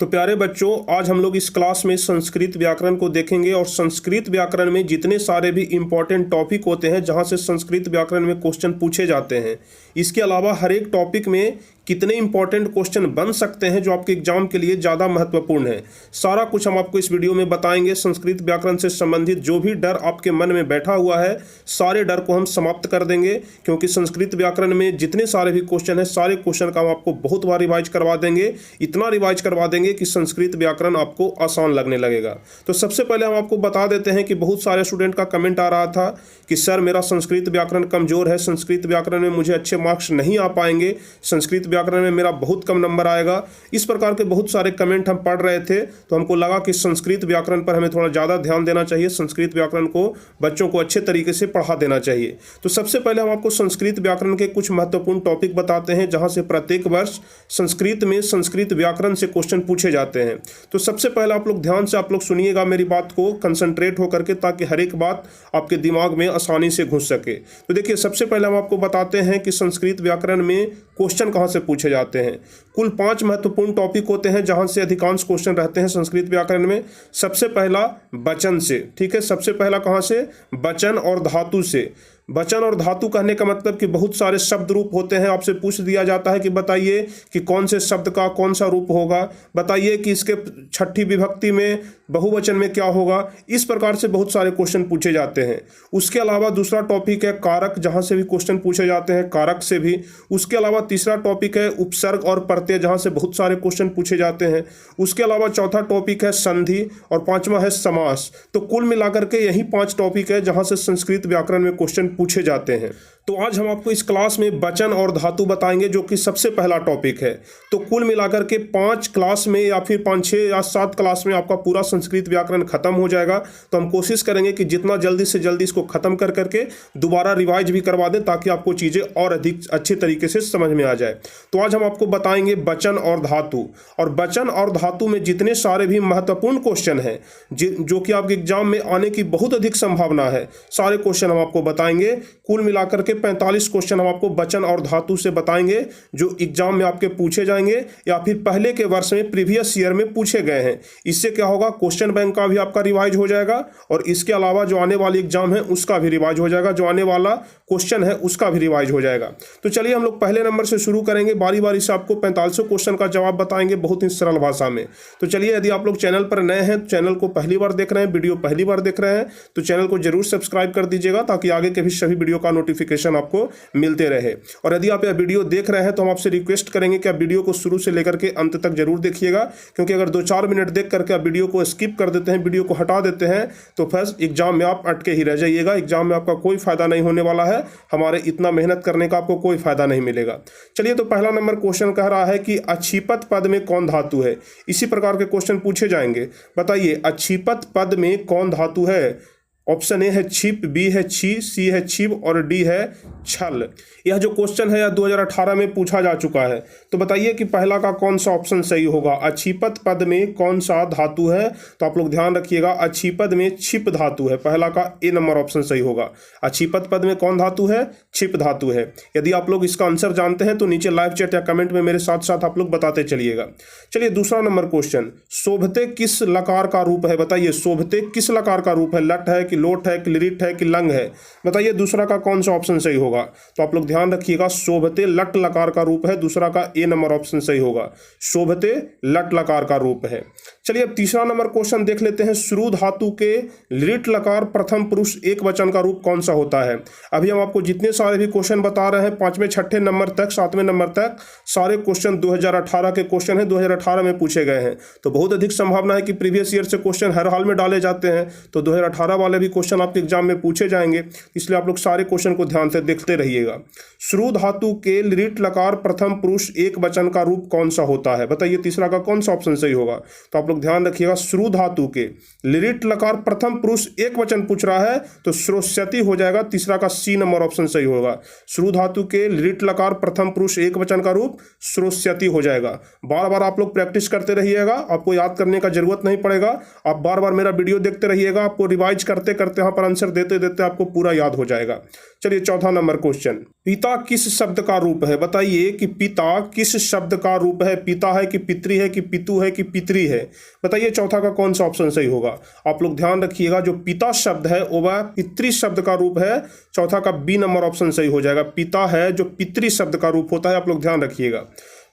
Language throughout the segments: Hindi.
तो प्यारे बच्चों, आज हम लोग इस क्लास में संस्कृत व्याकरण को देखेंगे और संस्कृत व्याकरण में जितने सारे भी इम्पोर्टेंट टॉपिक होते हैं जहां से संस्कृत व्याकरण में क्वेश्चन पूछे जाते हैं, इसके अलावा हर एक टॉपिक में कितने इंपॉर्टेंट क्वेश्चन बन सकते हैं जो आपके एग्जाम के लिए ज़्यादा महत्वपूर्ण है, सारा कुछ हम आपको इस वीडियो में बताएंगे। संस्कृत व्याकरण से संबंधित जो भी डर आपके मन में बैठा हुआ है, सारे डर को हम समाप्त कर देंगे, क्योंकि संस्कृत व्याकरण में जितने सारे भी क्वेश्चन हैं, सारे क्वेश्चन का हम आपको बहुत बार रिवाइज करवा देंगे। इतना रिवाइज करवा देंगे कि संस्कृत व्याकरण आपको आसान लगने लगेगा। तो सबसे पहले हम आपको बता देते हैं कि बहुत सारे स्टूडेंट का कमेंट आ रहा था कि सर मेरा संस्कृत व्याकरण कमज़ोर है, संस्कृत व्याकरण में मुझे अच्छे मार्क्स नहीं आ पाएंगे, संस्कृत व्याकरण में मेरा बहुत कम नंबर आएगा। इस प्रकार के बहुत सारे कमेंट हम पढ़ रहे थे, तो हमको लगा कि संस्कृत व्याकरण पर हमें थोड़ा ज़्यादा ध्यान देना चाहिए, संस्कृत व्याकरण को बच्चों को अच्छे तरीके से पढ़ा देना चाहिए। तो सबसे पहले हम आपको संस्कृत व्याकरण के कुछ महत्वपूर्ण टॉपिक बताते हैं जहाँ से प्रत्येक वर्ष संस्कृत में संस्कृत व्याकरण से क्वेश्चन पूछे जाते हैं। तो सबसे पहले आप लोग ध्यान से सुनिएगा मेरी बात को, कंसंट्रेट होकर के, ताकि हर एक बात आपके दिमाग में आसानी से घुस सके। तो देखिए, सबसे पहले हम आपको बताते हैं कि संस्कृत व्याकरण में क्वेश्चन कहाँ से पूछे जाते हैं। कुल 5 महत्वपूर्ण टॉपिक होते हैं जहां से अधिकांश क्वेश्चन रहते हैं संस्कृत व्याकरण में। सबसे पहला वचन से, ठीक है, सबसे पहला कहां से? वचन और धातु से। वचन और धातु कहने का मतलब कि बहुत सारे शब्द रूप होते हैं, आपसे पूछ दिया जाता है कि बताइए कि कौन से शब्द का कौन सा रूप होगा, बताइए कि इसके छठी विभक्ति में बहुवचन में क्या होगा। इस प्रकार से बहुत सारे क्वेश्चन पूछे जाते हैं। उसके अलावा दूसरा टॉपिक है कारक, जहां से भी क्वेश्चन पूछे जाते हैं, कारक से भी। उसके अलावा तीसरा टॉपिक है उपसर्ग और प्रत्यय, जहां से बहुत सारे क्वेश्चन पूछे जाते हैं। उसके अलावा चौथा टॉपिक है संधि और पांचवा है समास। तो कुल मिलाकर के यही 5 टॉपिक है जहां से संस्कृत व्याकरण में क्वेश्चन पूछे जाते हैं। तो आज हम आपको इस क्लास में वचन और धातु बताएंगे, जो कि सबसे पहला टॉपिक है। तो कुल मिलाकर के 5 क्लास में या फिर 5, 6 या 7 क्लास में आपका पूरा संस्कृत व्याकरण खत्म हो जाएगा। तो हम कोशिश करेंगे कि जितना जल्दी से जल्दी इसको खत्म कर करके दोबारा रिवाइज भी करवा दें, ताकि आपको चीज़ें और अधिक अच्छे तरीके से समझ में आ जाए। तो आज हम आपको बताएंगे वचन और धातु, और वचन और धातु में जितने सारे भी महत्वपूर्ण क्वेश्चन हैं जो कि आपके एग्जाम में आने की बहुत अधिक संभावना है, सारे क्वेश्चन हम आपको बताएंगे। कुल मिलाकर के 45 क्वेश्चन हम आपको वचन और धातु से बताएंगे, जो एग्जाम में आपके पूछे जाएंगे या फिर पहले के वर्ष में प्रीवियस ईयर में पूछे गए हैं। इससे क्या होगा, क्वेश्चन बैंक का भी आपका रिवाइज हो जाएगा, और इसके अलावा जो आने वाली एग्जाम है उसका भी रिवाइज हो जाएगा, जो आने वाला क्वेश्चन है उसका भी रिवाइज हो जाएगा। तो चलिए हम लोग पहले नंबर से शुरू करेंगे, बारी बारी से आपको 45 क्वेश्चन का जवाब बताएंगे बहुत ही सरल भाषा में। तो चलिए, यदि आप लोग चैनल पर नए हैं, चैनल को पहली बार देख रहे हैं, वीडियो पहली बार देख रहे हैं, तो चैनल को जरूर सब्सक्राइब कर दीजिएगा, ताकि आगे के भी सभी वीडियो का नोटिफिकेशन आपको मिलते रहे। और यदि आप यह वीडियो देख रहे हैं तो हम आपसे रिक्वेस्ट करेंगे कि आप वीडियो को शुरू से लेकर के अंत तक जरूर देखिएगा, क्योंकि अगर 2-4 मिनट देख करके आप वीडियो को स्किप कर देते हैं, वीडियो को हटा देते हैं, तो फर्स्ट एग्जाम में आप अटके ही रह जाइएगा। एग्जाम में आपका कोई फायदा नहीं होने वाला है, हमारे इतना मेहनत करने का आपको कोई फायदा नहीं मिलेगा। चलिए, तो पहला नंबर क्वेश्चन कह रहा है कि अक्षिपत पद में कौन धातु है। इसी प्रकार के क्वेश्चन पूछे जाएंगे। बताइए, अक्षिपत पद में कौन धातु है। ऑप्शन ए है छिप, बी है छी, सी है छिप और डी है छल। यह जो क्वेश्चन है यह 2018 में पूछा जा चुका है। तो बताइए कि पहला का कौन सा ऑप्शन सही होगा। अक्षिपत पद में कौन सा धातु है। तो आप लोग ध्यान रखिएगा, अक्षिपद में छिप धातु है, पहला का ए नंबर ऑप्शन सही होगा। अक्षिपत पद में कौन धातु है? छिप धातु है। यदि आप लोग इसका आंसर जानते हैं तो नीचे लाइव चैट या कमेंट में मेरे साथ साथ आप लोग बताते चलिएगा। चलिए, दूसरा नंबर क्वेश्चन, शोभते किस लकार का रूप है। बताइए, शोभते किस लकार का रूप है। लट है कि लोट है कि लिरिट है कि लंग है। बताइए, दूसरा का कौन सा ऑप्शन सही होगा। तो आप लोग ध्यान रखिएगा, शोभते लट लकार का रूप है, दूसरा का ए नंबर ऑप्शन सही होगा। शोभते लट लकार का रूप है। चलिए, अब तीसरा नंबर क्वेश्चन देख लेते हैं। श्रु धातु के लिट लकार प्रथम पुरुष एक वचन का रूप कौन सा होता है। अभी हम आपको जितने सारे भी क्वेश्चन बता रहे हैं, 5वें 6ठे नंबर तक, 7वें नंबर तक, सारे क्वेश्चन 2018 के क्वेश्चन है, 2018 में पूछे गए हैं। तो बहुत अधिक संभावना है कि प्रीवियस ईयर से क्वेश्चन हर हाल में डाले जाते हैं, तो 2018 वाले भी क्वेश्चन आपके एग्जाम में पूछे जाएंगे, इसलिए आप लोग सारे क्वेश्चन को ध्यान से देखते रहिएगा। श्रु धातु के लिट लकार प्रथम पुरुष एक वचन का रूप कौन सा होता है। बताइए, तीसरा का कौन सा ऑप्शन सही होगा। तो आप लोग ध्यान रखिएगा, श्रु धातु के लिट लकार प्रथम पुरुष एक वचन पूछ रहा है, तो श्रोष्यति हो जाएगा, तीसरा का सी नंबर ऑप्शन सही होगा। श्रु धातु के लिट लकार प्रथम पुरुष एक वचन का रूप श्रोष्यति हो जाएगा। बार बार आप लोग प्रैक्टिस करते रहिएगा, आपको याद करने का जरूरत नहीं पड़ेगा। आप बार बार मेरा वीडियो देखते रहिएगा, आपको रिवाइज करते करते यहाँ पर आंसर देते देते आपको पूरा याद हो जाएगा। चलिए चौथा नंबर क्वेश्चन, पिता किस शब्द का रूप है? बताइए कि पिता किस शब्द का रूप है? पिता है कि पितृ है कि पितु है कि पितरी है? बताइए चौथा का कौन सा ऑप्शन सही होगा। आप लोग ध्यान रखिएगा, जो पिता शब्द है वह पितृ शब्द का रूप है। चौथा का बी नंबर ऑप्शन सही हो जाएगा। पिता है जो पितृ शब्द का रूप होता है, आप लोग ध्यान रखिएगा।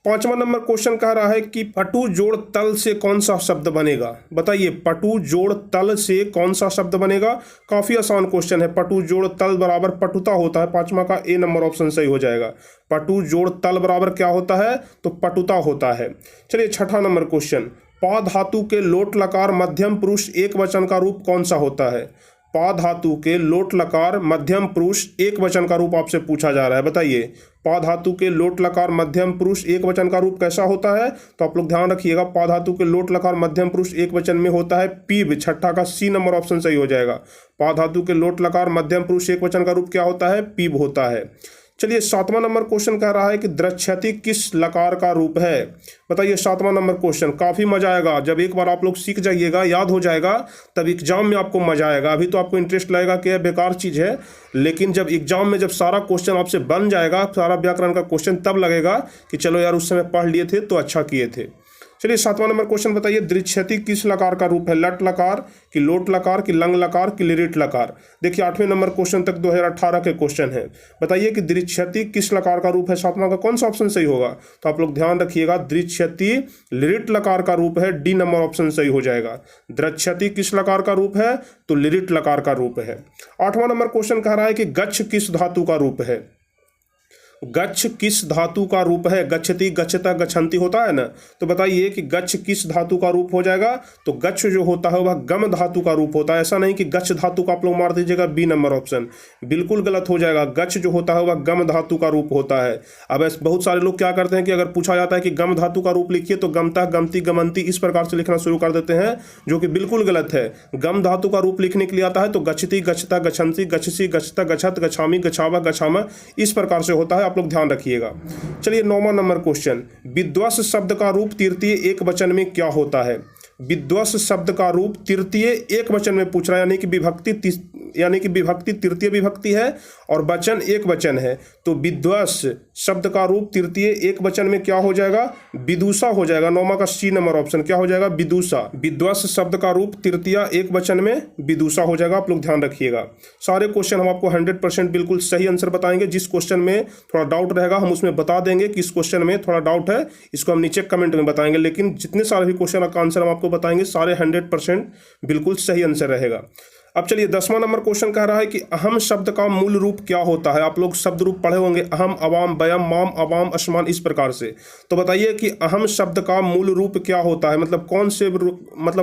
पांचवा नंबर क्वेश्चन कह रहा है कि पटु जोड़ तल से कौन सा शब्द बनेगा? बताइए पटु जोड़ तल से कौन सा शब्द बनेगा? काफी आसान क्वेश्चन है। पटु जोड़ तल बराबर पटुता होता है। पांचवा का ए नंबर ऑप्शन सही हो जाएगा। पटु जोड़ तल बराबर क्या होता है? तो पटुता होता है। चलिए छठा नंबर क्वेश्चन, पा धातु के लोट लकार मध्यम पुरुष एक वचन का रूप कौन सा होता है? पा धातु के लोट लकार मध्यम पुरुष एक वचन का रूप आपसे पूछा जा रहा है। बताइए पा धातु के लोट लकार मध्यम पुरुष एक वचन का रूप कैसा होता है? तो आप लोग ध्यान रखिएगा, पा धातु के लोट लकार मध्यम पुरुष एक वचन में होता है पीब। छठा का सी नंबर ऑप्शन सही हो जाएगा। पा धातु के लोट लकार मध्यम पुरुष एक वचन का रूप क्या होता है? पीब होता है। चलिए सातवां नंबर क्वेश्चन कह रहा है कि द्रच्छति किस लकार का रूप है? बताइए सातवां नंबर क्वेश्चन, काफी मजा आएगा जब एक बार आप लोग सीख जाइएगा, याद हो जाएगा, तब एग्जाम में आपको मजा आएगा। अभी तो आपको इंटरेस्ट लगेगा कि यह बेकार चीज है, लेकिन जब एग्जाम में जब सारा क्वेश्चन आपसे बन जाएगा, सारा व्याकरण का क्वेश्चन, तब लगेगा कि चलो यार उस समय पढ़ लिए थे तो अच्छा किए थे। चलिए सातवां नंबर क्वेश्चन बताइए, दृच्छति किस लकार का रूप है? लट लकार कि लोट लकार कि लंग लकार कि लिरिट लकार? देखिए 8वें नंबर क्वेश्चन तक 2018 के क्वेश्चन है। बताइए कि दृच्छति किस लकार का रूप है? सातवां का कौन सा ऑप्शन सही होगा? तो आप लोग ध्यान रखिएगा, दृच्छति लिरिट लकार का रूप है। डी नंबर ऑप्शन सही हो जाएगा। दृच्छति किस लकार का रूप है? तो लिरिट लकार का रूप है। 8वां नंबर क्वेश्चन कह रहा है कि गच्छ किस धातु का रूप है? गच्छ किस धातु का रूप है? गच्छति गच्छता गच्छन्ति होता है ना, तो बताइए कि गच्छ किस धातु का रूप हो जाएगा? तो गच्छ जो होता है वह गम धातु का रूप होता है। ऐसा नहीं कि गच्छ धातु का आप लोग मार दीजिएगा बी नंबर ऑप्शन, बिल्कुल गलत हो जाएगा। गच्छ जो होता है वह गम धातु का रूप होता है। अब बहुत सारे लोग क्या करते हैं कि अगर पूछा जाता है कि गम धातु का रूप लिखिए तो गमता गमती गमंती इस प्रकार से लिखना शुरू कर देते हैं, जो कि बिल्कुल गलत है। गम धातु का रूप लिखने के लिए आता है तो गच्छति गच्छता गच्छन्ति गच्छसी गच्छता गच्छत गच्छामी गच्छावा गच्छामा इस प्रकार से होता है। आप लोग ध्यान रखिएगा। चलिए 9वां नंबर क्वेश्चन, विद्वस शब्द का रूप तृतीय एक वचन में क्या होता है? विद्वस शब्द का रूप तृतीय एक वचन में पूछ रहा है, यानी कि विभक्ति तृतीय विभक्ति है और वचन एक वचन है। तो विद्वस शब्द का रूप तृतीय एक वचन में क्या हो जाएगा? विदुषा हो जाएगा। 9वां का सी नंबर ऑप्शन क्या हो जाएगा? विदुषा। विद्वस शब्द का रूप तृतीय एक वचन में विदुषा हो जाएगा। आप लोग ध्यान रखिएगा। सारे क्वेश्चन हम आपको 100% बिल्कुल सही आंसर बताएंगे। जिस क्वेश्चन में थोड़ा डाउट रहेगा हम उसमें बता देंगे कि इस क्वेश्चन में थोड़ा डाउट है, इसको हम नीचे कमेंट में बताएंगे। लेकिन जितने सारे भी क्वेश्चन का आंसर हम आपको बताएंगे सारे 100% बिल्कुल सही आंसर रहेगा। अब चलिए 10वां नंबर क्वेश्चन कह रहा है कि अहम शब्द का मूल रूप क्या होता है? आप लोग शब्द रूप पढ़े होंगे, अहम, अवाम, बयम, माम, अवाम, असमान इस प्रकार से। तो बताइए कि अहम शब्द का मूल रूप क्या होता है? मतलब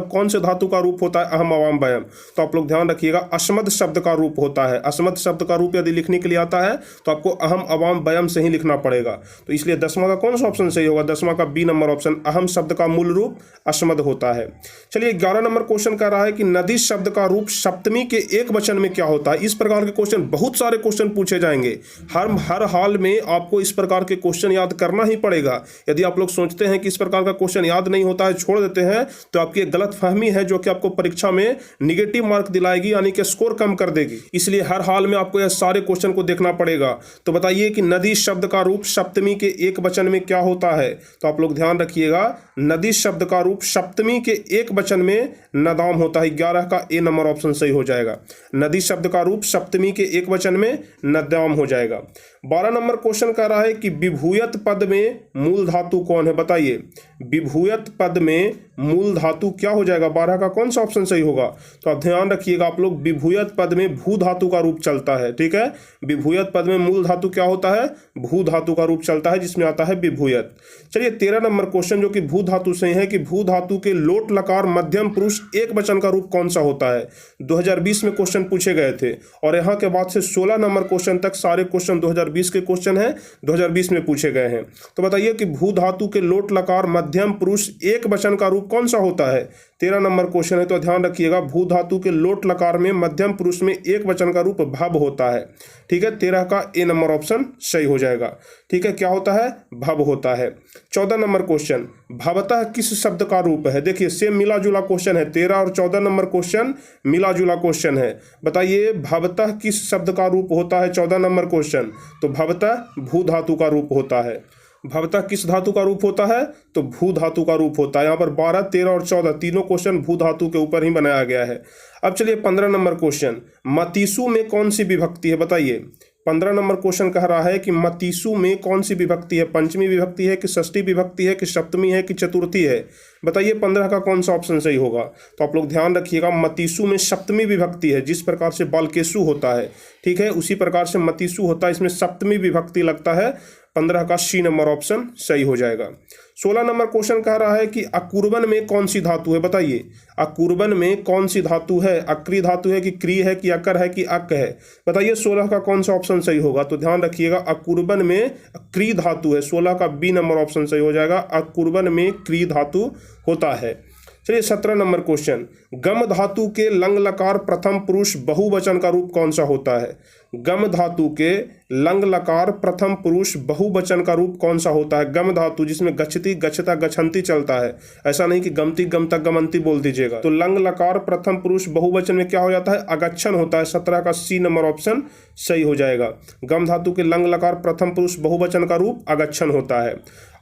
कौन से धातु का रूप होता है अहम, अवाम, बयम? तो आप लोग ध्यान रखिएगा, अस्मद शब्द का रूप होता है। अस्मद शब्द का रूप यदि लिखने के लिए आता है तो आपको अहम, अवाम, बयम से ही लिखना पड़ेगा। तो इसलिए 10वां का कौन सा ऑप्शन सही होगा? 10वां का बी नंबर ऑप्शन, अहम शब्द का मूल रूप अस्मद होता है। चलिए 11 नंबर क्वेश्चन कह रहा है कि नदी शब्द का रूप सप्तमी के एक वचन में क्या होता है? इस प्रकार के क्वेश्चन, बहुत सारे क्वेश्चन पूछे जाएंगे। हर हाल में आपको इस प्रकार के क्वेश्चन याद करना ही पड़ेगा। यदि आप लोग सोचते हैं कि इस प्रकार का क्वेश्चन याद नहीं होता है, छोड़ देते हैं, तो आपकी एक गलत फहमी है जो कि आपको परीक्षा में निगेटिव मार्क दिलाएगी, यानी कि स्कोर कम कर देगी। इसलिए हर हाल में आपको यह सारे क्वेश्चन को देखना पड़ेगा। तो बताइए कि नदी शब्द का रूप सप्तमी के एक वचन में क्या होता है? तो आप लोग ध्यान रखिएगा, नदी शब्द का रूप सप्तमी के एक वचन में नदाम होता है। 11 का ए नंबर ऑप्शन सही हो जाएगा। नदी शब्द का रूप सप्तमी के एक वचन में नद्याम हो जाएगा। 12 नंबर क्वेश्चन कह रहा है कि विभूयत पद में मूल धातु कौन है? बताइए विभूयत पद में मूल धातु क्या हो जाएगा? 12 का कौन सा ऑप्शन सही होगा? तो आप ध्यान रखिएगा, आप लोग विभूयत पद में भू धातु का रूप चलता है। ठीक है, विभूयत पद में मूल धातु क्या होता है? भू धातु का रूप चलता है, जिसमें आता है विभूयत। चलिए 13 नंबर क्वेश्चन जो कि भू धातु से है कि भू धातु के लोट लकार मध्यम पुरुष एक वचन का रूप कौन सा होता है? 2020 में क्वेश्चन पूछे गए थे और यहाँ के बाद से 16 नंबर क्वेश्चन तक सारे क्वेश्चन 2020 के क्वेश्चन हैं, 2020 में पूछे गए हैं। तो बताइए कि भू धातु के लोट लकार मध्यम पुरुष एक वचन का रूप कौन सा होता है? 13 नंबर क्वेश्चन है, तो ध्यान रखिएगा, भू धातु के लोट लकार में मध्यम पुरुष में एक वचन का रूप भव होता है। ठीक है, 13 का ए नंबर ऑप्शन सही हो जाएगा। ठीक है, क्या होता है? भव होता है। 14 नंबर क्वेश्चन, भवतः किस शब्द का रूप है? देखिए सेम मिला जुला क्वेश्चन है, 13 और 14 नंबर क्वेश्चन मिला जुला क्वेश्चन है। बताइए भवतः किस शब्द का रूप होता है? 14 नंबर क्वेश्चन, तो भवतः भू धातु का रूप होता है। भवतः किस धातु का रूप होता है? तो भू धातु का रूप होता है। यहाँ पर 12, 13 और 14 तीनों क्वेश्चन भू धातु के ऊपर ही बनाया गया है। अब चलिए 15 नंबर क्वेश्चन, मतीसु में कौन सी विभक्ति है? बताइए 15 नंबर क्वेश्चन कह रहा है कि मतीसु में कौन सी विभक्ति है? पंचमी विभक्ति है कि षष्ठी विभक्ति है कि सप्तमी है कि चतुर्थी है? बताइए 15 का कौन सा ऑप्शन सही होगा? तो आप लोग ध्यान रखिएगा, मतीसु में सप्तमी विभक्ति है। जिस प्रकार से बालकेसु होता है, ठीक है, उसी प्रकार से मतीसु होता है, इसमें सप्तमी विभक्ति लगता है। 15 का सी नंबर ऑप्शन सही हो जाएगा। 16 नंबर क्वेश्चन कह रहा है कि अकुर्बन में कौन सी धातु है? बताइए अकुर्बन में कौन सी धातु है? अक्री धातु है कि क्री है कि अकर है कि अक है? बताइए 16 का कौन सा ऑप्शन सही होगा? तो ध्यान रखिएगा, अकुर्बन में क्री धातु है। 16 का बी नंबर ऑप्शन सही हो जाएगा, अकुर्बन में क्री धातु होता है। चलिए 17 नंबर क्वेश्चन, गम धातु के लंग लकार प्रथम पुरुष बहुवचन का रूप कौन सा होता है? गम धातु के लंग लकार प्रथम पुरुष बहुवचन का रूप कौन सा होता है? गम धातु जिसमें गच्छति गच्छता गच्छन्ति चलता है, ऐसा नहीं कि गमती गमता गमन्ति बोल दीजिएगा। तो लंग लकार प्रथम पुरुष बहुवचन में क्या हो जाता है? अगच्छन होता है। 17 का सी नंबर ऑप्शन सही हो जाएगा। गम धातु के लंग लकार प्रथम पुरुष बहुवचन का रूप अगच्छन होता है।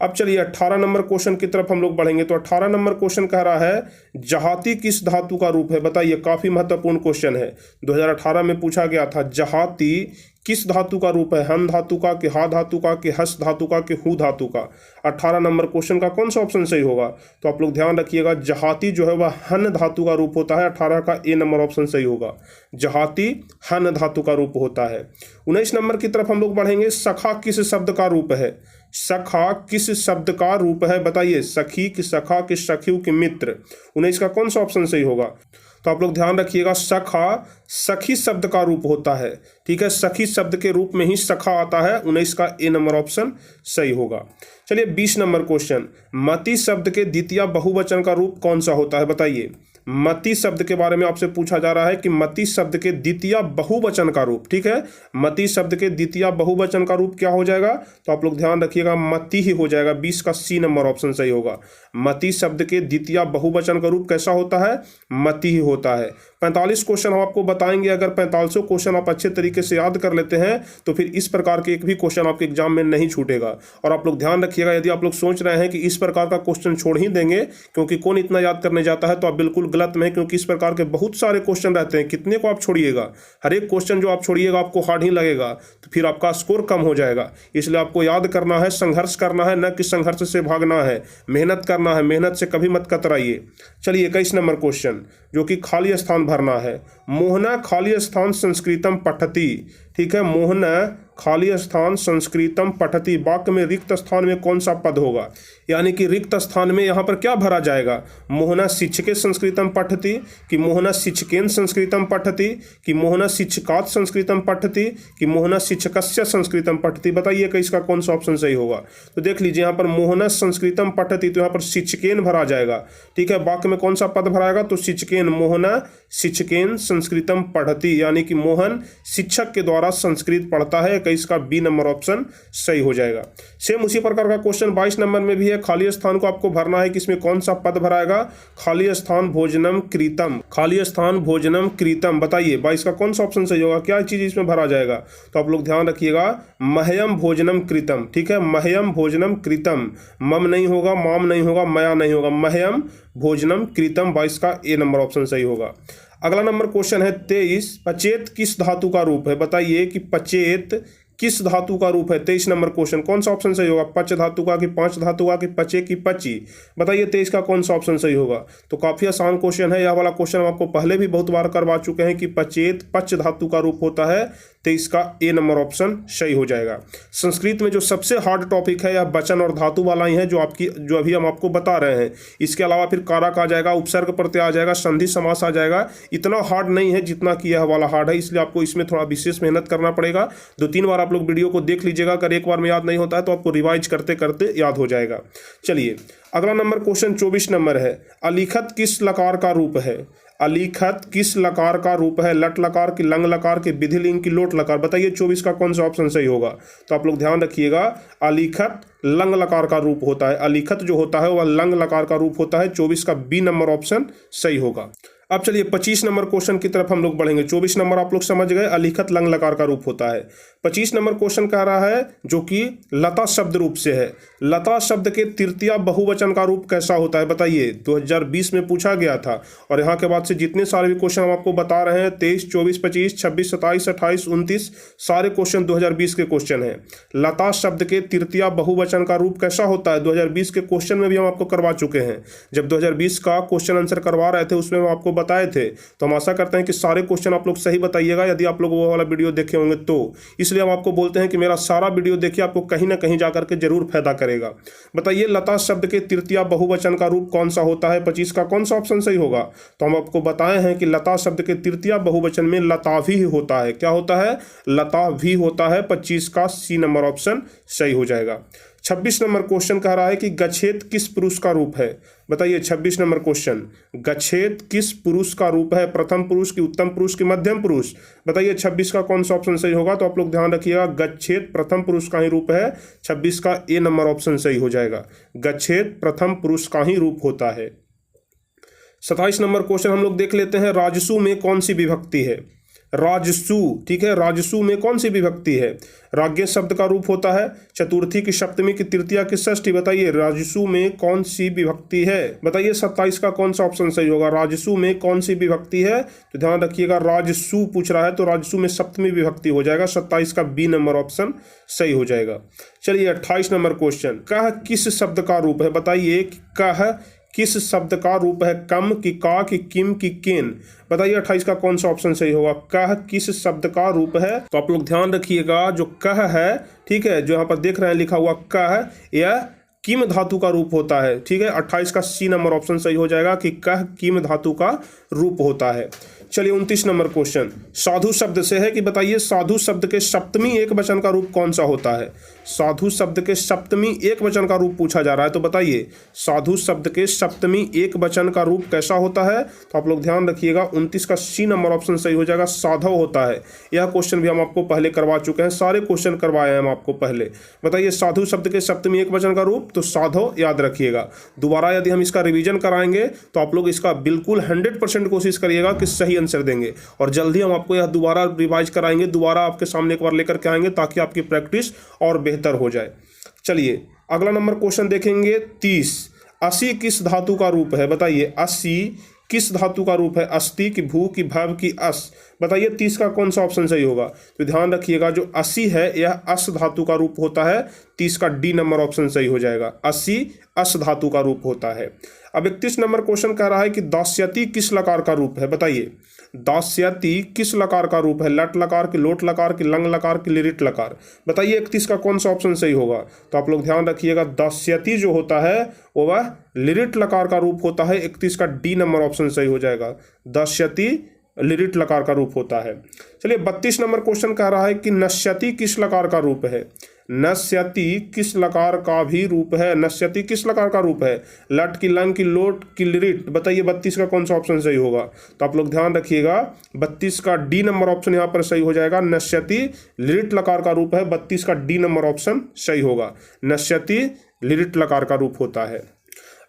अब चलिए 18 नंबर क्वेश्चन की तरफ हम लोग बढ़ेंगे। तो 18 नंबर क्वेश्चन कह रहा है जहाती किस धातु का रूप है? बताइए, काफी महत्वपूर्ण क्वेश्चन है, 2018 में पूछा गया था। जहाती किस धातु का रूप है? हन धातु का कि हा धातु का कि हस धातु का कि हु धातु का? 18 नंबर क्वेश्चन का कौन सा ऑप्शन सही होगा? तो आप लोग ध्यान रखिएगा, जहाती जो है वह हन धातु का रूप होता है। 18 का ए नंबर ऑप्शन सही होगा, जहाती हन धातु का रूप होता है। 19 नंबर की तरफ हम लोग बढ़ेंगे, सखा किस शब्द का रूप है? सखा किस शब्द का रूप है? बताइए, सखी कि सखा कि सखियु कि मित्र? 19 का कौन सा ऑप्शन सही होगा? तो आप लोग ध्यान रखिएगा, सखा सखी शब्द का रूप होता है। ठीक है, सखी शब्द के रूप में ही सखा आता है। 19 का ए नंबर ऑप्शन सही होगा। चलिए 20 नंबर क्वेश्चन, मति शब्द के द्वितीय बहुवचन का रूप कौन सा होता है? बताइए, मति शब्द के बारे में आपसे पूछा जा रहा है कि मति शब्द के द्वितीय बहुवचन का रूप। ठीक है, मति शब्द के द्वितीय बहुवचन का रूप क्या हो जाएगा? तो आप लोग ध्यान रखिएगा, मति ही हो जाएगा। 20 का सी नंबर ऑप्शन सही होगा। मति शब्द के द्वितीय बहुवचन का रूप कैसा होता है? मति ही होता है। 45 क्वेश्चन हम आपको बताएंगे। अगर 45 क्वेश्चन आप अच्छे तरीके से याद कर लेते हैं तो फिर इस प्रकार के एक भी क्वेश्चन आपके एग्जाम में नहीं छूटेगा। और आप लोग ध्यान रखिएगा, यदि आप लोग सोच रहे हैं कि इस प्रकार का क्वेश्चन छोड़ ही देंगे क्योंकि कौन इतना याद करने जाता है, तो आप बिल्कुल गलत में है, क्योंकि इस प्रकार के बहुत सारे क्वेश्चन रहते हैं। कितने को आप छोड़िएगा? हर एक क्वेश्चन जो आप छोड़िएगा आपको हार्ड ही लगेगा, तो फिर आपका स्कोर कम हो जाएगा। इसलिए आपको याद करना है, संघर्ष करना है, न कि संघर्ष से भागना है, मेहनत करना है। मेहनत से कभी मत कतराइए। चलिए 21 नंबर क्वेश्चन, जो कि खाली स्थान भरना है। मोहना खाली स्थान संस्कृतम पठति। ठीक है, मोहना खाली स्थान संस्कृतम पठति। वाक्य में रिक्त स्थान में कौन सा पद होगा? यानी कि रिक्त स्थान में यहाँ पर क्या भरा जाएगा? मोहना शिक्षके संस्कृतम पठति, कि मोहना शिक्षकेन संस्कृतम पठति, कि मोहना शिक्षकात् संस्कृतम पठति, कि मोहना शिक्षकस्य संस्कृतम पठति? बताइए कि इसका कौन सा ऑप्शन सही होगा? तो देख लीजिए, यहाँ पर मोहना संस्कृतम पठति, तो यहाँ पर शिक्षकेन भरा जाएगा। ठीक है, वाक्य में कौन सा पद भराएगा? तो शिक्षकेन। मोहना शिक्षकेन संस्कृतम पठति, यानी कि मोहन शिक्षक के द्वारा संस्कृत पढ़ता है। इसका बी नंबर ऑप्शन सही हो जाएगा। सेम उसी प्रकार का क्वेश्चन 22 नंबर में भी है। खाली स्थान को आपको भरना है कि इसमें कौन सा पद भराएगा? खाली स्थान भोजनम कृतम। खाली स्थान भोजनम कृतम। बताइए 22 का कौन सा ऑप्शन सही होगा? क्या चीज इसमें भरा जाएगा? तो आप लोग ध्यान रखिएगा, मह्यम भोजनम कृतम। ठीक है, मह्यम भोजनम कृतम। मम नहीं होगा, माम नहीं होगा, मया नहीं होगा, मह्यम भोजनम कृतम। 22 का ए नंबर ऑप्शन सही होगा। अगला नंबर क्वेश्चन है 23, पचेत किस धातु का रूप है? बताइए कि पचेत किस धातु का रूप है? 23 नंबर क्वेश्चन, कौन सा ऑप्शन सही होगा? पच धातु का कि पांच धातु का कि पचे की पची? बताइए 23 का कौन सा ऑप्शन सही होगा? तो काफी आसान क्वेश्चन है। यह वाला क्वेश्चन हम आपको पहले भी बहुत बार करवा चुके हैं कि पचेत पच धातु का रूप होता है। 23 का ए नंबर ऑप्शन सही हो जाएगा। संस्कृत में जो सबसे हार्ड टॉपिक है यह वचन और धातु वाला ही है, जो अभी हम आपको बता रहे हैं। इसके अलावा फिर कारक आ जाएगा, उपसर्ग प्रत्यय आ जाएगा, संधि समास आ जाएगा। इतना हार्ड नहीं है जितना कि यह वाला हार्ड है, इसलिए आपको इसमें थोड़ा विशेष मेहनत करना पड़ेगा। 2-3 बार आप लोग वीडियो को देख लीजिएगा, अगर एक बार में याद नहीं होता है तो आपको रिवाइज करते करते याद हो जाएगा। चलिए अगला नंबर क्वेश्चन 24 नंबर है, अलिखत किस लकार का रूप है? अलिखत किस लकार का रूप है? लट लकार की, लंग लकार की, विधिलिंग की, लोट लकार। बताइए 24 का कौन सा ऑप्शन सही होगा? तो आप लोग ध्यान रखिएगा, अलिखत लंग लकार का रूप होता है। अलिखत जो होता है वह लंग लकार का रूप होता है। 24 का बी नंबर ऑप्शन सही होगा। अब चलिए 25 नंबर क्वेश्चन की तरफ हम लोग बढ़ेंगे। 24 नंबर आप लोग समझ गए, अलिखत लंग लकार का रूप होता है। 25 नंबर क्वेश्चन कह रहा है जो कि लता शब्द रूप से है, लता शब्द के तृतीया बहुवचन का रूप कैसा होता है? बताइए, 2020 में पूछा गया था और यहाँ के बाद से जितने सारे भी क्वेश्चन हम आपको बता रहे हैं 23, 24, 25, 26, 27, 28, 29 सारे क्वेश्चन 2020 के क्वेश्चन हैं। लता शब्द के तृतीया बहुवचन का रूप कैसा होता है 2020 के क्वेश्चन में भी हम आपको करवा चुके हैं। जब 2020 का क्वेश्चन आंसर करवा रहे थे उसमें हम आपको बताए थे, तो हम आशा करते हैं कि सारे क्वेश्चन आप लोग सही बताइएगा यदि आप लोग वो वाला वीडियो देखे होंगे तो। इसलिए हम आपको बोलते हैं कि मेरा सारा वीडियो देखिए, आपको कहीं ना कहीं जाकर के जरूर फायदा करेगा। बताइए लता शब्द के तृतीया बहुवचन का रूप कौन सा होता है? 25 का कौन सा ऑप्शन सही होगा? तो हम आपको बताए हैं कि लता शब्द के तृतीया बहुवचन में लताभी होता है। क्या होता है? लताभी होता है। 25 का सी नंबर ऑप्शन सही हो जाएगा। 26 नंबर क्वेश्चन कह रहा है कि गच्छेद किस पुरुष का रूप है? बताइए 26 नंबर क्वेश्चन, गच्छेद किस पुरुष का रूप है? प्रथम पुरुष की, उत्तम पुरुष की, मध्यम पुरुष? बताइए 26 का कौन सा ऑप्शन सही होगा? तो आप लोग ध्यान रखिएगा, गच्छेद प्रथम पुरुष का ही रूप है। 26 का ए नंबर ऑप्शन सही हो जाएगा। गच्छेद प्रथम पुरुष का ही रूप होता है। 27 नंबर क्वेश्चन हम लोग देख लेते हैं, राजसु में कौन सी विभक्ति है? राजसु, ठीक है, राजसु में कौन सी विभक्ति है? राज्ञ शब्द का रूप होता है। चतुर्थी की, सप्तमी की, तृतीया की, षष्ठी। बताइए राजसु में कौन सी विभक्ति है? बताइए 27 का कौन सा ऑप्शन सही होगा? राजसु में कौन सी विभक्ति है? तो ध्यान रखिएगा, राजसु पूछ रहा है तो राजसु में सप्तमी विभक्ति हो जाएगा। 27 का बी नंबर ऑप्शन सही हो जाएगा। चलिए 28 नंबर क्वेश्चन, कह किस शब्द का रूप है? बताइए कह किस शब्द का रूप है? कम की, का की, किम की, केन? बताइए 28 का कौन सा ऑप्शन सही होगा? कह किस शब्द का रूप है? तो आप लोग ध्यान रखिएगा, जो कह है, ठीक है, जो यहाँ पर देख रहे हैं लिखा हुआ कह, यह किम धातु का रूप होता है। ठीक है, 28 का सी नंबर ऑप्शन सही हो जाएगा कि कह किम धातु का रूप होता है। चलिए 29 नंबर क्वेश्चन, साधु शब्द से है कि बताइए साधु शब्द के सप्तमी एक वचन का रूप कौन सा होता है? साधु शब्द के सप्तमी एक वचन का रूप पूछा जा रहा है, तो बताइए साधु शब्द के सप्तमी एक वचन का रूप कैसा होता है? तो आप लोग ध्यान रखिएगा, 29 का सी नंबर ऑप्शन सही हो जाएगा, साधव होता है। यह क्वेश्चन भी हम आपको पहले करवा चुके हैं, सारे क्वेश्चन करवाए हैं हम आपको पहले। बताइए साधु शब्द के सप्तमी एक वचन का रूप, तो साधव याद रखिएगा। दोबारा यदि हम इसका रिवीजन कराएंगे तो आप लोग इसका बिल्कुल 100% कोशिश करिएगा कि सही आंसर देंगे, और जल्दी हम आपको यह दोबारा रिवाइज कराएंगे, दोबारा आपके सामने एक बार लेकर के आएंगे ताकि आपकी प्रैक्टिस और बेहतर हो जाए। चलिए अगला नंबर क्वेश्चन देखेंगे 30, असी किस धातु का रूप है? बताइए असी किस धातु का रूप है? अस्ति की, भू की, भव की, अस। बताइए 30 का कौन सा ऑप्शन सही होगा? तो ध्यान रखिएगा, जो असी है यह अस धातु का रूप होता है। 30 का डी नंबर ऑप्शन सही हो जाएगा, असी अस धातु का रूप होता है। अब 31 नंबर क्वेश्चन कह रहा है कि दास्यति किस लकार का रूप है? बताइए दास्यति किस लकार का रूप है? लट लकार की, लोट लकार की, लंग लकार की, लिरिट लकार? बताइए 31 का कौन सा ऑप्शन सही होगा? तो आप लोग ध्यान रखिएगा, दास्यति जो होता है वो वह लिरिट लकार का रूप होता है। 31 का डी नंबर ऑप्शन सही हो जाएगा, दास्यति लिरिट लकार का रूप होता है। चलिए 32 नंबर क्वेश्चन कह रहा है कि नश्यति किस लकार का रूप है? नश्यति किस लकार का भी रूप है? नश्यति किस लकार का रूप है? लट की, लंग की, लोट की, लिरिट? बताइए 32 का कौन सा ऑप्शन सही होगा? तो आप लोग ध्यान रखिएगा, 32 का डी नंबर ऑप्शन यहाँ पर सही हो जाएगा। नश्यति लिरिट लकार का रूप है, 32 का डी नंबर ऑप्शन सही होगा, नश्यति लिरिट लकार का रूप होता है।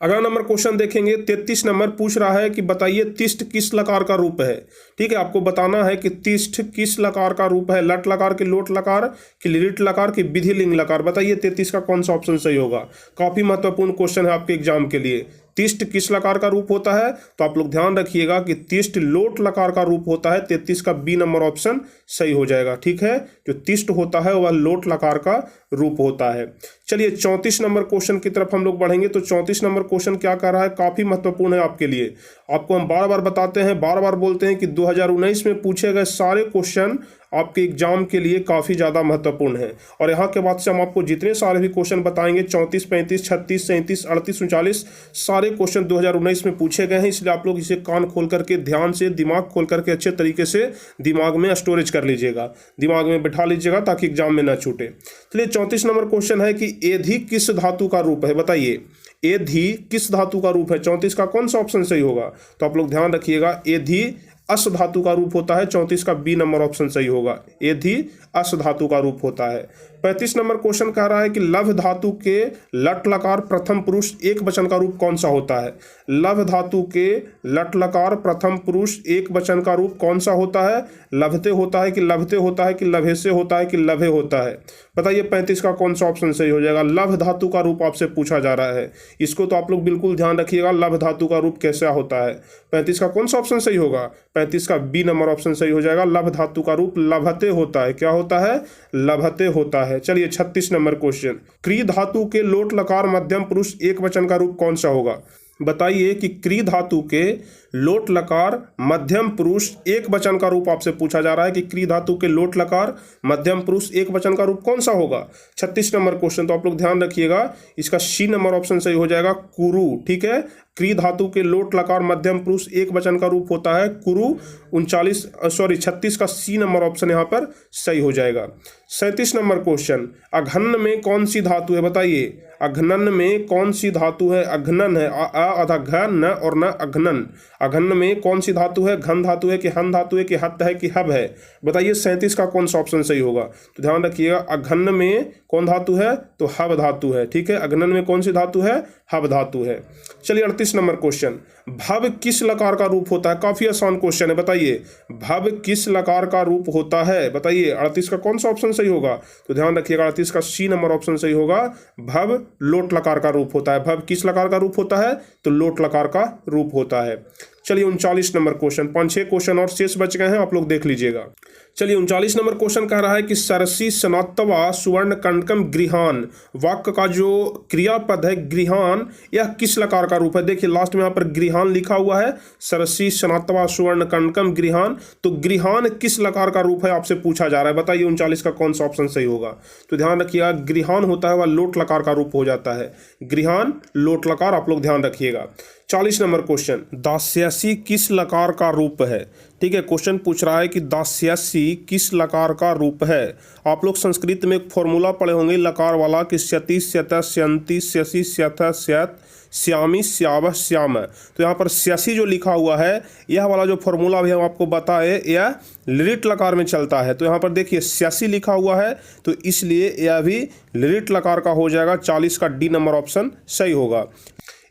अगला नंबर क्वेश्चन देखेंगे 33 नंबर, पूछ रहा है कि बताइए तिष्ठ किस लकार का रूप है? ठीक है, आपको बताना है कि तिष्ठ किस लकार का रूप है? लट लकार की, लोट लकार की, लिरिट लकार की, विधिलिंग लकार? बताइए 33 का कौन सा ऑप्शन सही होगा? काफी महत्वपूर्ण क्वेश्चन है आपके एग्जाम के लिए। तिष्ठ किस लकार का रूप होता है? तो आप लोग ध्यान रखिएगा कि तिष्ठ लोट लकार का रूप होता है। 33 का बी नंबर ऑप्शन सही हो जाएगा। ठीक है, जो तिष्ठ होता है वह लोट लकार का रूप होता है। चलिए 34 नंबर क्वेश्चन की तरफ हम लोग बढ़ेंगे। तो 34 नंबर क्वेश्चन क्या कर रहा है, काफी महत्वपूर्ण है आपके लिए। आपको हम बार बार बताते हैं, बार बार बोलते हैं कि 2019 में पूछे गए सारे क्वेश्चन आपके एग्जाम के लिए काफ़ी ज़्यादा महत्वपूर्ण है। और यहाँ के बाद से हम आपको जितने सारे भी क्वेश्चन बताएंगे 34, 35, 36, 37, 38, 39 सारे क्वेश्चन 2019 में पूछे गए हैं, इसलिए आप लोग इसे कान खोल करके ध्यान से दिमाग खोल करके अच्छे तरीके से दिमाग में स्टोरेज कर लीजिएगा, दिमाग में बैठा लीजिएगा ताकि एग्जाम में ना छूटे। चलिए 34 नंबर क्वेश्चन है कि एधी किस धातु का रूप है, बताइए एधी किस धातु का रूप है। 34 का कौन सा ऑप्शन सही होगा, तो आप लोग ध्यान रखिएगा एधी अस धातु का रूप होता है। 34 का बी नंबर ऑप्शन सही होगा, एधी अस धातु का रूप होता है। 35 नंबर क्वेश्चन कह रहा है कि लभ धातु के लट लकार प्रथम पुरुष एक वचन का रूप कौन सा होता है। लभ धातु के लट लकार प्रथम पुरुष एक वचन का रूप कौन सा होता है। लभते होता है कि लभते होता है कि लभे से होता है कि लभे होता है, बताइए 35 का कौन सा ऑप्शन सही हो जाएगा। लभ धातु का रूप आपसे पूछा जा रहा है, इसको तो आप लोग बिल्कुल ध्यान रखिएगा, लभ धातु का रूप कैसा होता है। 35 का कौन सा ऑप्शन सही होगा, 35 का बी नंबर ऑप्शन सही हो जाएगा। लभ धातु का रूप लभते होता है, क्या होता है, लभते होता है। चलिए 36 नंबर क्वेश्चन, क्री धातु के लोट लकार मध्यम पुरुष एक वचन का रूप कौन सा होगा। बताइए कि क्री धातु के लोट लकार मध्यम पुरुष एक वचन का रूप आपसे पूछा जा रहा है कि क्री धातु के लोट लकार मध्यम पुरुष एक वचन का रूप कौन सा होगा। 36 नंबर क्वेश्चन, तो आप लोग ध्यान रखिएगा, इसका सी नंबर ऑप्शन सही हो जाएगा, कुरु। ठीक है, क्री धातु के लोट लकार मध्यम पुरुष एक वचन का रूप होता है कुरु। 36 का सी नंबर ऑप्शन यहाँ पर सही हो जाएगा। 37 नंबर क्वेश्चन, अघन्न में कौन सी धातु है, बताइए अघनन में कौन सी धातु है। अघनन है आधा घ न और न अघनन। अघन्न में कौन सी धातु है, घन धातु है कि हन धातु है कि हत है कि हब है, बताइए 37 का कौन सा ऑप्शन सही होगा। तो ध्यान रखिएगा, अघन्न में कौन धातु है, तो हब धातु है। ठीक है, अघनन में कौन सी धातु है, हब धातु है। चलिए 38 नंबर क्वेश्चन, भव किस लकार का रूप होता है। काफी आसान क्वेश्चन है, बताइए भव किस लकार का रूप होता है, बताइए 38 का कौन सा ऑप्शन सही होगा। तो ध्यान रखिएगा 38 का सी नंबर ऑप्शन सही होगा, भव लोट लकार का रूप होता है। भव किस लकार का रूप होता है, तो लोट लकार का रूप होता है। चलिए 39 नंबर क्वेश्चन, 5-6 क्वेश्चन और शेष बच गए हैं, आप लोग देख लीजिएगा। चलिए 39 नंबर क्वेश्चन कह रहा है कि सरसी सनातवा सुवर्ण कंडकम गृहान, वाक्य का जो क्रियापद है गृहान, यह किस लकार का रूप है। देखिए लास्ट में यहाँ पर गृहान लिखा हुआ है, सरसी सनातवा सुवर्ण कंडकम गृहान, तो गृहान किस लकार का रूप है आपसे पूछा जा रहा है, बताइए 39 का कौन सा ऑप्शन सही होगा। तो ध्यान रखिएगा, गृहान होता है वह लोट लकार का रूप हो जाता है, गृहान लोट लकार, आप लोग ध्यान रखिएगा। 40 नंबर क्वेश्चन, दास्यसी किस लकार का रूप है। ठीक है, क्वेश्चन पूछ रहा है कि दास्यसी किस लकार का रूप है। आप लोग संस्कृत में एक फॉर्मूला पढ़े होंगे लकार वाला कि स्यति स्यत स्यंति स्यसि स्यथ स्यत श्यामी श्याव श्याम। तो यहाँ पर स्यसी जो लिखा हुआ है, यह वाला जो फॉर्मूला भी हम आपको बताए, यह लिरिट लकार में चलता है। तो यहाँ पर देखिए स्यसी लिखा हुआ है, तो इसलिए यह भी लिरिट लकार का हो जाएगा। 40 का डी नंबर ऑप्शन सही होगा।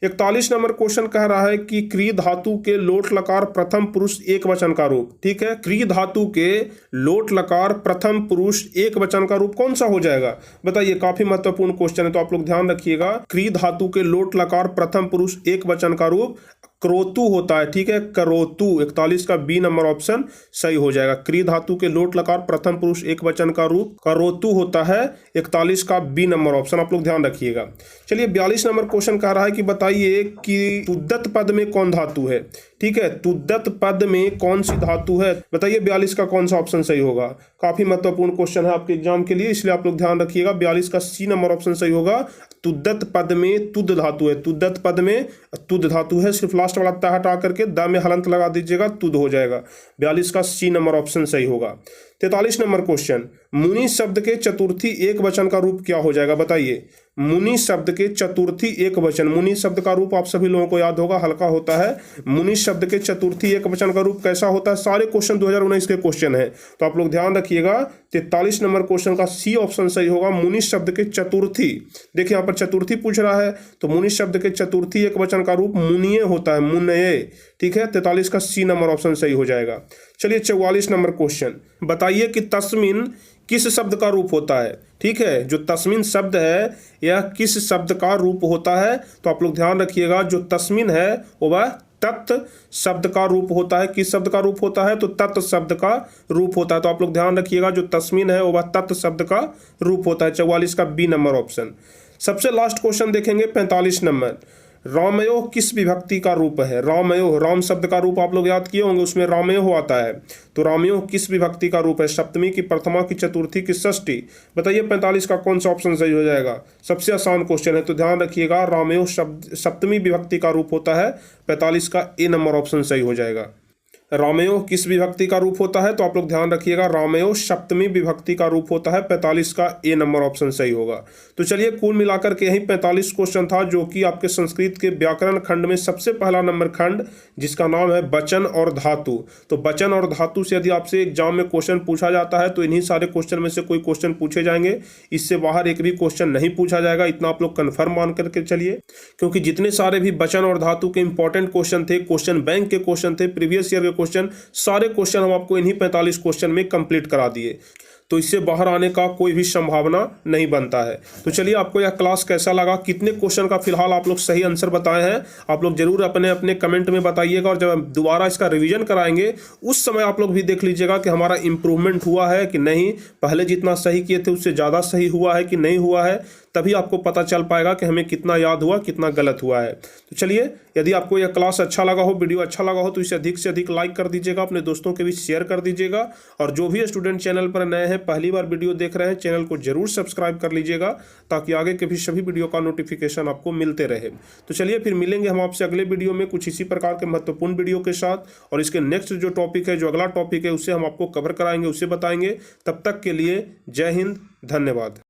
41 नंबर क्वेश्चन कह रहा है कि क्री धातु के लोट लकार प्रथम पुरुष एक वचन का रूप। ठीक है, क्री धातु के लोट लकार प्रथम पुरुष एक वचन का रूप कौन सा हो जाएगा, बताइए। काफी महत्वपूर्ण क्वेश्चन है, तो आप लोग ध्यान रखिएगा, क्री धातु के लोट लकार प्रथम पुरुष एक वचन का रूप क्रोतु होता है। ठीक है, करोतु। 41 का बी नंबर ऑप्शन सही हो जाएगा। क्री धातु के लोट लकार प्रथम पुरुष एक वचन का रूप करोतु होता है, 41 का बी नंबर ऑप्शन, आप लोग ध्यान रखिएगा। चलिए 42 नंबर क्वेश्चन कह रहा है कि बताइए कि तुद्दत पद में कौन धातु है। ठीक है, तुद्दत पद में कौन सी धातु है, बताइए 42 का कौन सा ऑप्शन सही होगा। काफी महत्वपूर्ण क्वेश्चन है आपके एग्जाम के लिए, इसलिए आप लोग ध्यान रखिएगा, 42 का सी नंबर ऑप्शन सही होगा। तुद्दत पद में तुद धातु है, तुद्दत पद में तुद धातु है, सिर्फ लास्ट वाला ता हटा करके द में हलंत लगा दीजिएगा, तुद हो जाएगा। 42 का सी नंबर ऑप्शन सही होगा। 43 नंबर क्वेश्चन, मुनि शब्द के चतुर्थी एक वचन का रूप क्या हो जाएगा, बताइए। मुनि शब्द के चतुर्थी एक वचन, मुनि शब्द का रूप आप सभी लोगों को याद होगा, हल्का होता है। मुनि शब्द के चतुर्थी एक वचन का रूप कैसा होता है, सारे क्वेश्चन 2019 के क्वेश्चन है, तो आप लोग ध्यान रखिएगा। 43 नंबर क्वेश्चन का सी ऑप्शन सही होगा, मुनि शब्द के चतुर्थी। देखिए यहाँ पर चतुर्थी पूछ रहा है, तो मुनि शब्द के चतुर्थी एक वचन का रूप मुनिये होता है, मुनये। ठीक है, 43 का सी नंबर ऑप्शन सही हो जाएगा। चलिए 44 नंबर क्वेश्चन, बताइए कि तस्मिन किस शब्द का रूप होता है। ठीक है, जो तस्मिन शब्द है यह किस शब्द का रूप होता है, तो आप लोग ध्यान रखिएगा, जो तस्मिन है वह तत् शब्द का रूप होता है। किस शब्द का रूप होता है, तो तत् शब्द का रूप होता है, तो आप लोग ध्यान रखिएगा, जो तस्मिन है वह तत् शब्द का रूप होता है। 44 का बी नंबर ऑप्शन। सबसे लास्ट क्वेश्चन देखेंगे 45 नंबर, रामयोः किस विभक्ति का रूप है? रामयोः, राम शब्द का रूप आप लोग याद किए होंगे, उसमें रामयोः आता है। तो रामयोः किस विभक्ति का रूप है? सप्तमी की, प्रथमा की, चतुर्थी की, षष्ठी? बताइए 45 का कौन सा ऑप्शन सही हो जाएगा? सबसे आसान क्वेश्चन है, तो ध्यान रखिएगा, रामयोः शब्द सप्तमी विभक्ति का रूप होता है। 45 का ए नंबर ऑप्शन सही हो जाएगा। रामयोः किस विभक्ति का रूप होता है? तो आप लोग ध्यान रखिएगा, रामयोः सप्तमी विभक्ति का रूप होता है। 45 का ए नंबर ऑप्शन सही होगा। तो चलिए, कुल मिलाकर के यही 45 क्वेश्चन था, जो कि आपके संस्कृत के व्याकरण खंड में सबसे पहला नंबर खंड, जिसका नाम है वचन और धातु। तो वचन और धातु से यदि आपसे एग्जाम में क्वेश्चन पूछा जाता है तो इन्हीं सारे क्वेश्चन में से कोई क्वेश्चन पूछे जाएंगे, इससे बाहर एक भी क्वेश्चन नहीं पूछा जाएगा, इतना आप लोग कन्फर्म मान करके चलिए। क्योंकि जितने सारे भी वचन और धातु के इंपॉर्टेंट क्वेश्चन थे, क्वेश्चन बैंक के क्वेश्चन थे, प्रीवियस ईयर के क्वेश्चन, सारे क्वेश्चन हम आपको इन्हीं 45 क्वेश्चन में कंप्लीट करा दिए। तो इससे बाहर आने का कोई भी संभावना नहीं बनता है। तो चलिए, आपको यह क्लास कैसा लगा? कितने क्वेश्चन का फिलहाल आप लोग सही आंसर बताए हैं? आप लोग जरूर अपने अपने कमेंट में बताइएगा। और जब हम दोबारा इसका रिवीजन कराएंगे उस समय आप लोग भी देख लीजिएगा कि हमारा इंप्रूवमेंट हुआ है कि नहीं, पहले जितना सही किए थे उससे ज़्यादा सही हुआ है कि नहीं हुआ है। तभी आपको पता चल पाएगा कि हमें कितना याद हुआ, कितना गलत हुआ है। तो चलिए, यदि आपको यह क्लास अच्छा लगा हो, वीडियो अच्छा लगा हो, तो इसे अधिक से अधिक लाइक कर दीजिएगा, अपने दोस्तों के बीच शेयर कर दीजिएगा। और जो भी स्टूडेंट चैनल पर नए हैं, पहली बार वीडियो देख रहे हैं, चैनल को जरूर सब्सक्राइब कर लीजिएगा, ताकि आगे के भी सभी वीडियो का नोटिफिकेशन आपको मिलते रहे। तो चलिए, फिर मिलेंगे हम आपसे अगले वीडियो में कुछ इसी प्रकार के महत्वपूर्ण वीडियो के साथ। और इसके नेक्स्ट जो टॉपिक है, जो अगला टॉपिक है, उसे हम आपको कवर कराएंगे, उसे बताएंगे। तब तक के लिए जय हिंद, धन्यवाद।